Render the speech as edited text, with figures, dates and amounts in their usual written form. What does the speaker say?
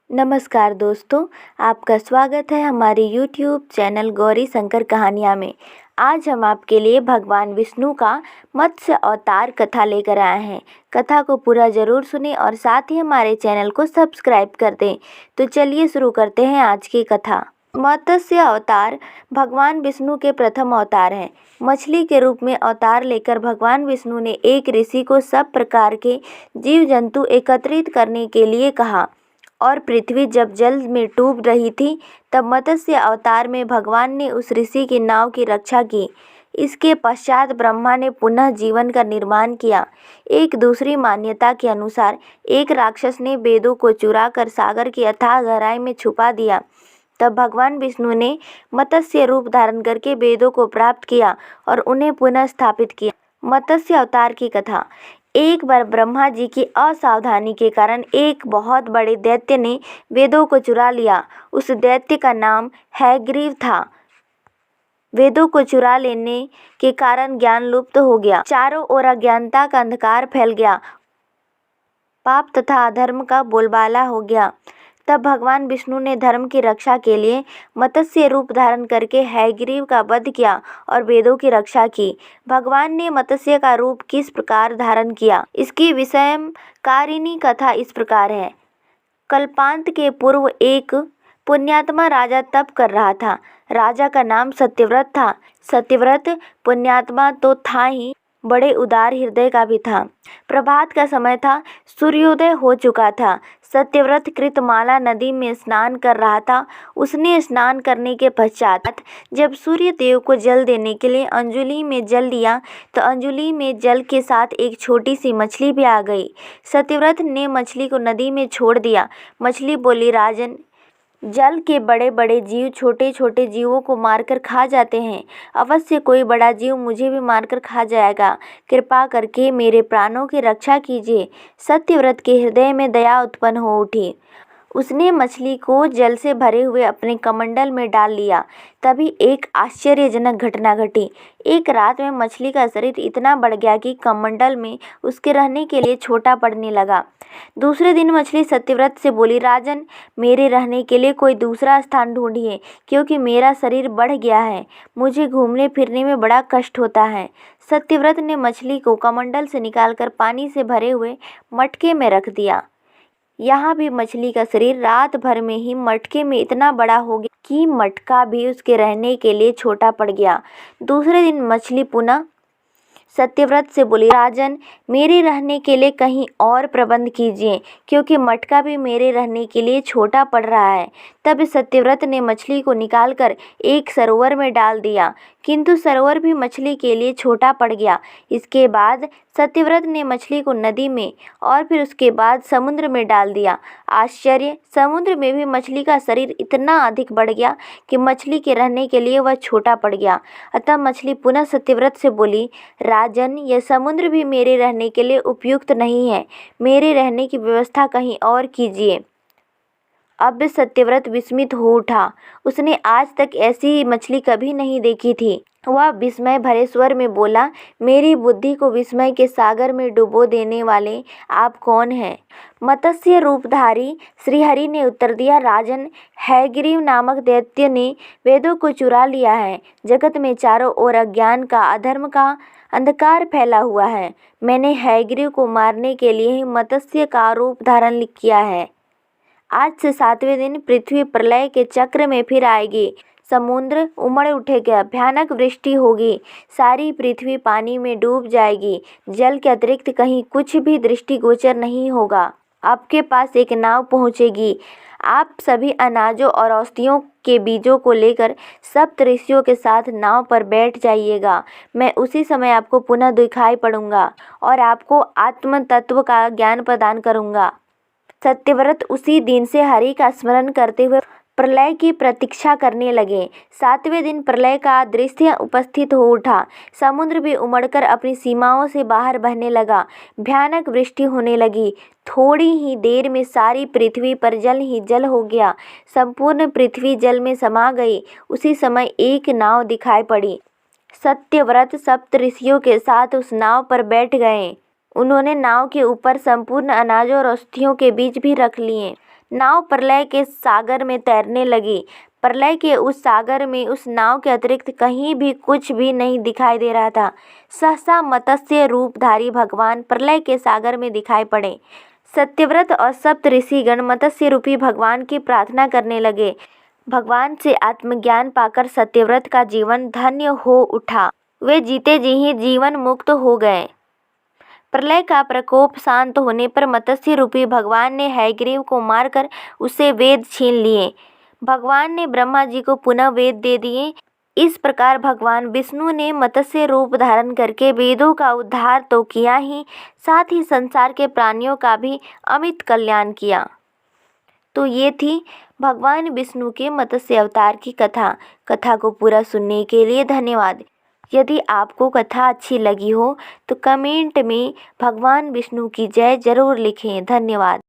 नमस्कार दोस्तों, आपका स्वागत है हमारे YouTube चैनल गौरी शंकर कहानियाँ में। आज हम आपके लिए भगवान विष्णु का मत्स्य अवतार कथा लेकर आए हैं। कथा को पूरा ज़रूर सुनें और साथ ही हमारे चैनल को सब्सक्राइब कर दें। तो चलिए शुरू करते हैं आज की कथा। मत्स्य अवतार भगवान विष्णु के प्रथम अवतार हैं। मछली के रूप में अवतार लेकर भगवान विष्णु ने एक ऋषि को सब प्रकार के जीव जंतु एकत्रित करने के लिए कहा और पृथ्वी जब जल में डूब रही थी तब मत्स्य अवतार में भगवान ने उस ऋषि की नाव की रक्षा की। इसके पश्चात ब्रह्मा ने पुनः जीवन का निर्माण किया। एक दूसरी मान्यता के अनुसार एक राक्षस ने वेदों को चुरा कर सागर की अथाह गहराई में छुपा दिया। तब भगवान विष्णु ने मत्स्य रूप धारण करके वेदों को प्राप्त किया और उन्हें पुनः स्थापित किया। मत्स्य अवतार की कथा। एक बार ब्रह्मा जी की असावधानी के कारण एक बहुत बड़े दैत्य ने वेदों को चुरा लिया। उस दैत्य का नाम हयग्रीव था। वेदों को चुरा लेने के कारण ज्ञान लुप्त हो गया। चारों ओर अज्ञानता का अंधकार फैल गया। पाप तथा अधर्म का बोलबाला हो गया। तब भगवान विष्णु ने धर्म की रक्षा के लिए मत्स्य रूप धारण करके हयग्रीव का वध किया और वेदों की रक्षा की। भगवान ने मत्स्य का रूप किस प्रकार धारण किया, इसकी विषयकारिणी कथा इस प्रकार है। कल्पांत के पूर्व एक पुण्यात्मा राजा तप कर रहा था। राजा का नाम सत्यव्रत था। सत्यव्रत पुण्यात्मा तो था ही, बड़े उदार हृदय का भी था। प्रभात का समय था। सूर्योदय हो चुका था। सत्यव्रत कृतमाला नदी में स्नान कर रहा था। उसने स्नान करने के पश्चात जब सूर्य देव को जल देने के लिए अंजलि में जल दिया तो अंजलि में जल के साथ एक छोटी सी मछली भी आ गई। सत्यव्रत ने मछली को नदी में छोड़ दिया। मछली बोली, राजन, जल के बड़े बड़े जीव छोटे छोटे जीवों को मारकर खा जाते हैं। अवश्य कोई बड़ा जीव मुझे भी मारकर खा जाएगा। कृपा करके मेरे प्राणों की रक्षा कीजिए। सत्यव्रत के हृदय में दया उत्पन्न हो उठी। उसने मछली को जल से भरे हुए अपने कमंडल में डाल लिया। तभी एक आश्चर्यजनक घटना घटी। एक रात में मछली का शरीर इतना बढ़ गया कि कमंडल में उसके रहने के लिए छोटा पड़ने लगा। दूसरे दिन मछली सत्यव्रत से बोली, राजन, मेरे रहने के लिए कोई दूसरा स्थान ढूंढिए, क्योंकि मेरा शरीर बढ़ गया है। मुझे घूमने फिरने में बड़ा कष्ट होता है। सत्यव्रत ने मछली को कमंडल से निकालकर पानी से भरे हुए मटके में रख दिया। यहाँ भी मछली का शरीर रात भर में ही मटके में इतना बड़ा हो गया कि मटका भी उसके रहने के लिए छोटा पड़ गया। दूसरे दिन मछली पुनः सत्यव्रत से बोली, राजन, मेरे रहने के लिए कहीं और प्रबंध कीजिए, क्योंकि मटका भी मेरे रहने के लिए छोटा पड़ रहा है। तब सत्यव्रत ने मछली को निकालकर एक सरोवर में डाल दिया, किंतु सरोवर भी मछली के लिए छोटा पड़ गया। इसके बाद सत्यव्रत ने मछली को नदी में और फिर उसके बाद समुद्र में डाल दिया। आश्चर्य, समुद्र में भी मछली का शरीर इतना अधिक बढ़ गया कि मछली के रहने के लिए वह छोटा पड़ गया। अतः मछली पुनः सत्यव्रत से बोली, राजन, यह समुद्र भी मेरे रहने के लिए उपयुक्त नहीं है। मेरे रहने की व्यवस्था कहीं और कीजिए। अब सत्यव्रत विस्मित हो उठा। उसने आज तक ऐसी मछली कभी नहीं देखी थी। वह विस्मय भरे स्वर में बोला, मेरी बुद्धि को विस्मय के सागर में डुबो देने वाले आप कौन हैं? मत्स्य रूपधारी श्रीहरि ने उत्तर दिया, राजन, हयग्रीव नामक दैत्य ने वेदों को चुरा लिया है। जगत में चारों ओर अज्ञान का, अधर्म का अंधकार फैला हुआ है। मैंने हयग्रीव को मारने के लिए ही मत्स्य का रूप धारण किया है। आज से 7वें दिन पृथ्वी प्रलय के चक्र में फिर आएगी। समुद्र उमड़ उठेगा, भयानक वृष्टि होगी, सारी पृथ्वी पानी में डूब जाएगी। जल के अतिरिक्त कहीं कुछ भी दृष्टिगोचर नहीं होगा। आपके पास एक नाव पहुंचेगी। आप सभी अनाजों और औषधियों के बीजों को लेकर सप्त ऋषियों के साथ नाव पर बैठ जाइएगा। मैं उसी समय आपको पुनः दिखाई पड़ूंगा और आपको आत्म तत्व का ज्ञान प्रदान करूंगा। सत्यव्रत उसी दिन से हरि का स्मरण करते हुए प्रलय की प्रतीक्षा करने लगे। 7वें दिन प्रलय का दृश्य उपस्थित हो उठा। समुद्र भी उमड़कर अपनी सीमाओं से बाहर बहने लगा। भयानक वृष्टि होने लगी। थोड़ी ही देर में सारी पृथ्वी पर जल ही जल हो गया। संपूर्ण पृथ्वी जल में समा गई। उसी समय एक नाव दिखाई पड़ी। सत्यव्रत सप्त ऋषियों के साथ उस नाव पर बैठ गए। उन्होंने नाव के ऊपर संपूर्ण अनाजों और औषधियों के बीज भी रख लिए। नाव प्रलय के सागर में तैरने लगी। प्रलय के उस सागर में उस नाव के अतिरिक्त कहीं भी कुछ भी नहीं दिखाई दे रहा था। सहसा मत्स्य रूपधारी भगवान प्रलय के सागर में दिखाई पड़े। सत्यव्रत और सप्त ऋषिगण मत्स्य रूपी भगवान की प्रार्थना करने लगे। भगवान से आत्मज्ञान पाकर सत्यव्रत का जीवन धन्य हो उठा। वे जीते जी ही जीवन मुक्त हो गए। प्रलय का प्रकोप शांत होने पर मत्स्य रूपी भगवान ने हयग्रीव को मारकर उससे वेद छीन लिए। भगवान ने ब्रह्मा जी को पुनः वेद दे दिए। इस प्रकार भगवान विष्णु ने मत्स्य रूप धारण करके वेदों का उद्धार तो किया ही, साथ ही संसार के प्राणियों का भी अमित कल्याण किया। तो ये थी भगवान विष्णु के मत्स्य अवतार की कथा। कथा को पूरा सुनने के लिए धन्यवाद। यदि आपको कथा अच्छी लगी हो तो कमेंट में भगवान विष्णु की जय जरूर लिखें। धन्यवाद।